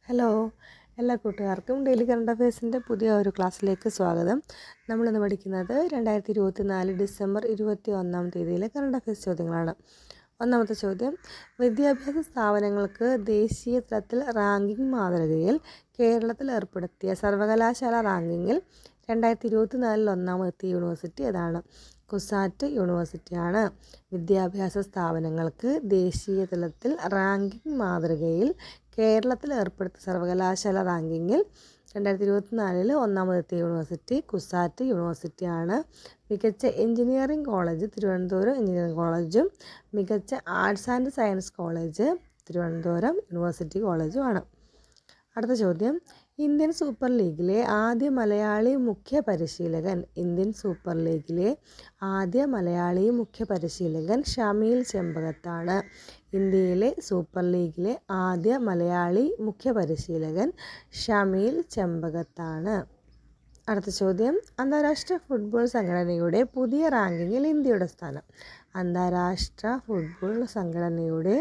Hello, എല്ലാ കൂട്ടുകാർക്കും daily current അഫയേഴ്സിൻ്റെ പുതിയ ഒരു ക്ലാസ്സിലേക്ക് സ്വാഗതം. നമ്മളിന്ന് പഠിക്കുന്നത് 2024 ഡിസംബർ 21 കറണ്ട് അഫയേഴ്സ് ചോദ്യങ്ങളാണ്. ഒന്നാമത്തെ ചോദ്യം, വിദ്യാഭ്യാസ സ്ഥാപനങ്ങൾക്ക് ദേശീയ തലത്തിൽ റാങ്കിംഗ് മാതൃകയിൽ കേരളത്തിൽ ഏർപ്പെടുത്തിയ സർവകലാശാല റാങ്കിങ്ങിൽ 2024 ഒന്നാമതെത്തിയ യൂണിവേഴ്സിറ്റി ഏതാണ്? കുസാറ്റ് യൂണിവേഴ്സിറ്റിയാണ്. വിദ്യാഭ്യാസ സ്ഥാപനങ്ങൾക്ക് ദേശീയ തലത്തിൽ റാങ്കിംഗ് മാതൃകയിൽ കേരളത്തിൽ ഏർപ്പെടുത്തിയ സർവകലാശാല റാങ്കിങ്ങിൽ 2024 ഒന്നാമതെത്തിയ യൂണിവേഴ്സിറ്റി കുസാറ്റ് യൂണിവേഴ്സിറ്റിയാണ്. മികച്ച എഞ്ചിനീയറിംഗ് കോളേജ് തിരുവനന്തപുരം എഞ്ചിനീയറിംഗ് കോളേജും മികച്ച arts and science college Thiruvananthapuram university കോളേജുമാണ്. അടുത്ത ചോദ്യം, ഇന്ത്യൻ സൂപ്പർ ലീഗിലെ ആദ്യ മലയാളി മുഖ്യ പരിശീലകൻ ഷമീൽ ചെമ്പകത്താണ്. ഇന്ത്യയിലെ സൂപ്പർ ലീഗിലെ ആദ്യ മലയാളി മുഖ്യ പരിശീലകൻ ഷമീൽ ചെമ്പകത്താണ്. അടുത്ത ചോദ്യം, അന്താരാഷ്ട്ര ഫുട്ബോൾ സംഘടനയുടെ പുതിയ റാങ്കിങ്ങിൽ ഇന്ത്യയുടെ സ്ഥാനം. അന്താരാഷ്ട്ര ഫുട്ബോൾ സംഘടനയുടെ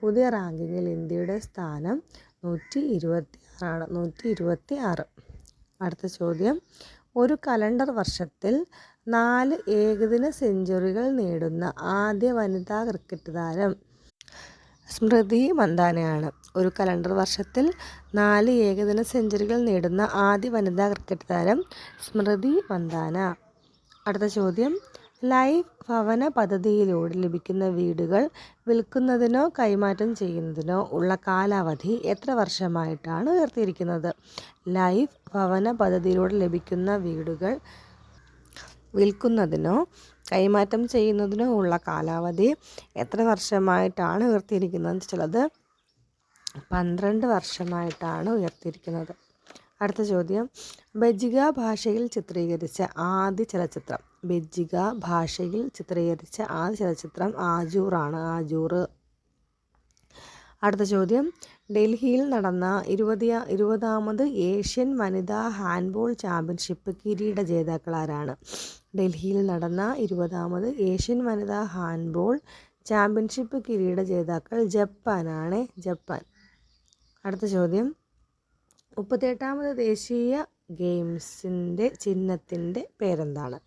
പുതിയ റാങ്കിങ്ങിൽ ഇന്ത്യയുടെ സ്ഥാനം 126. അടുത്ത ചോദ്യം, ഒരു കലണ്ടർ വർഷത്തിൽ 4 ഏകദിന സെഞ്ചുറികൾ നേടുന്ന ആദ്യ വനിതാ ക്രിക്കറ്റ് താരം സ്മൃതി മന്ദാനയാണ്. ഒരു കലണ്ടർ വർഷത്തിൽ 4 ഏകദിന സെഞ്ചുറികൾ നേടുന്ന ആദ്യ വനിതാ ക്രിക്കറ്റ് താരം സ്മൃതി മന്ദാന. അടുത്ത ചോദ്യം, ലൈഫ് ഭവന പദ്ധതിയിലൂടെ ലഭിക്കുന്ന വീടുകൾ വിൽക്കുന്നതിനോ കൈമാറ്റം ചെയ്യുന്നതിനോ ഉള്ള കാലാവധി എത്ര വർഷമായിട്ടാണ് ഉയർത്തിയിരിക്കുന്നത്? ലൈഫ് ഭവന പദ്ധതിയിലൂടെ ലഭിക്കുന്ന വീടുകൾ വിൽക്കുന്നതിനോ കൈമാറ്റം ചെയ്യുന്നതിനോ ഉള്ള കാലാവധി എത്ര വർഷമായിട്ടാണ് ഉയർത്തിയിരിക്കുന്നത്? ചിലത് 12 വർഷമായിട്ടാണ് ഉയർത്തിയിരിക്കുന്നത്. അടുത്ത ചോദ്യം, ബജ്ജിക ഭാഷയിൽ ചിത്രീകരിച്ച ആദ്യ ചലച്ചിത്രം ആജൂറാണ്. അടുത്ത ചോദ്യം, ഡൽഹിയിൽ നടന്ന 20ാമത് ഏഷ്യൻ വനിതാ ഹാൻഡ്ബോൾ ചാമ്പ്യൻഷിപ്പ് കിരീട ജേതാക്കളാരാണ്? ഡൽഹിയിൽ നടന്ന 20ാമത് ഏഷ്യൻ വനിതാ ഹാൻഡ്ബോൾ ചാമ്പ്യൻഷിപ്പ് കിരീട ജേതാക്കൾ ജപ്പാൻ. അടുത്ത ചോദ്യം, 38ാമത് ദേശീയ ഗെയിംസിൻ്റെ ചിഹ്നത്തിൻ്റെ പേരെന്താണ്?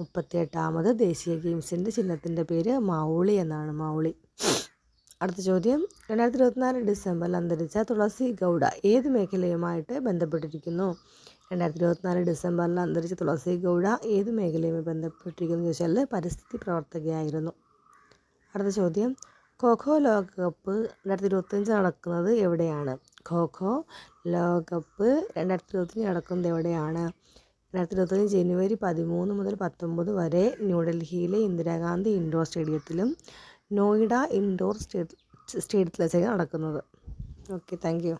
38ാമത് ദേശീയ ഗെയിംസിൻ്റെ ചിഹ്നത്തിൻ്റെ പേര് മൗളി എന്നാണ്. അടുത്ത ചോദ്യം, 2024 ഡിസംബറിൽ അന്തരിച്ച തുളസി ഗൗഡ ഏത് മേഖലയുമായിട്ട് ബന്ധപ്പെട്ടിരിക്കുന്നു? 2024 ഡിസംബറിൽ അന്തരിച്ച തുളസി ഗൗഡ ഏത് മേഖലയുമായി ബന്ധപ്പെട്ടിരിക്കുന്നു ചോദിച്ചാൽ പരിസ്ഥിതി പ്രവർത്തകയായിരുന്നു. അടുത്ത ചോദ്യം, ഖോ ലോകകപ്പ് 2025 നടക്കുന്നത് എവിടെയാണ്? ഖോ ലോകകപ്പ് 2025 നടക്കുന്നത് എവിടെയാണ്? 2025 ജനുവരി 13 മുതൽ 19 വരെ ന്യൂഡൽഹിയിലെ ഇന്ദിരാഗാന്ധി ഇൻഡോർ സ്റ്റേഡിയത്തിലും നോയിഡ ഇൻഡോർ സ്റ്റേഡിയത്തിലും നടക്കുന്നത്. Okay, thank you.